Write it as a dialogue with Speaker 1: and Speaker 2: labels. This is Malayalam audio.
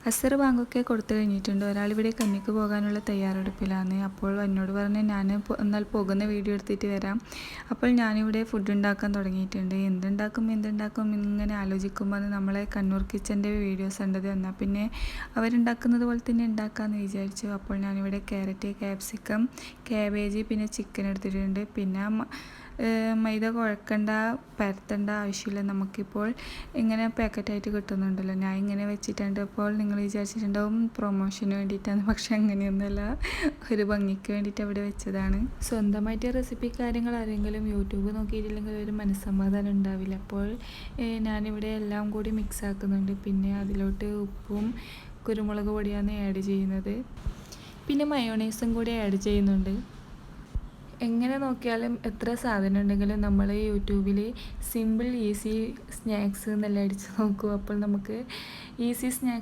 Speaker 1: അസർ ബാങ്കൊക്കെ കൊടുത്തു കഴിഞ്ഞിട്ടുണ്ട്. ഒരാളിവിടെ കഞ്ഞിക്ക് പോകാനുള്ള തയ്യാറെടുപ്പിലാണ്. അപ്പോൾ എന്നോട് പറഞ്ഞ് ഞാൻ എന്നാൽ പോകുന്ന വീഡിയോ എടുത്തിട്ട് വരാം. അപ്പോൾ ഞാനിവിടെ ഫുഡ് ഉണ്ടാക്കാൻ തുടങ്ങിയിട്ടുണ്ട്. എന്തുണ്ടാക്കും എന്നിങ്ങനെ ആലോചിക്കുമ്പോൾ നമ്മളെ കണ്ണൂർ കിച്ചൻ്റെ വീഡിയോസ് കണ്ടത്. എന്നാൽ പിന്നെ അവരുണ്ടാക്കുന്നത് പോലെ തന്നെ ഉണ്ടാക്കാമെന്ന് വിചാരിച്ചു. അപ്പോൾ ഞാനിവിടെ ക്യാരറ്റ്, ക്യാപ്സിക്കം, ക്യാബേജ്, പിന്നെ ചിക്കൻ എടുത്തിട്ടുണ്ട്. പിന്നെ മൈദ കുഴക്കണ്ട, പരത്തേണ്ട ആവശ്യമില്ല. നമുക്കിപ്പോൾ ഇങ്ങനെ പാക്കറ്റായിട്ട് കിട്ടുന്നുണ്ടല്ലോ. ഞാൻ ഇങ്ങനെ വെച്ചിട്ടുണ്ട്. അപ്പോൾ നിങ്ങൾ വിചാരിച്ചിട്ടുണ്ടാവും പ്രൊമോഷന് വേണ്ടിയിട്ടാണ്. പക്ഷെ അങ്ങനെയൊന്നുമല്ല, ഒരു ഭംഗിക്ക് വേണ്ടിയിട്ട് അവിടെ വെച്ചതാണ്. സ്വന്തമായിട്ട് റെസിപ്പി കാര്യങ്ങൾ ആരെങ്കിലും യൂട്യൂബ് നോക്കിയിട്ടില്ലെങ്കിൽ ഒരു മനസ്സമാധാനം ഉണ്ടാവില്ല. അപ്പോൾ ഞാനിവിടെ എല്ലാം കൂടി മിക്സ് ആക്കുന്നുണ്ട്. പിന്നെ അതിലോട്ട് ഉപ്പും കുരുമുളക് പൊടിയാണ് ആഡ് ചെയ്യുന്നത്. പിന്നെ മയോണൈസും കൂടി ആഡ് ചെയ്യുന്നുണ്ട്. എങ്ങനെ നോക്കിയാലും എത്ര സാധനം ഉണ്ടെങ്കിലും നമ്മൾ യൂട്യൂബിൽ സിമ്പിൾ ഈസി സ്നാക്സ് എന്നെല്ലാം അടിച്ച് നോക്കും. അപ്പോൾ നമുക്ക് ഈസി സ്നാക്സ്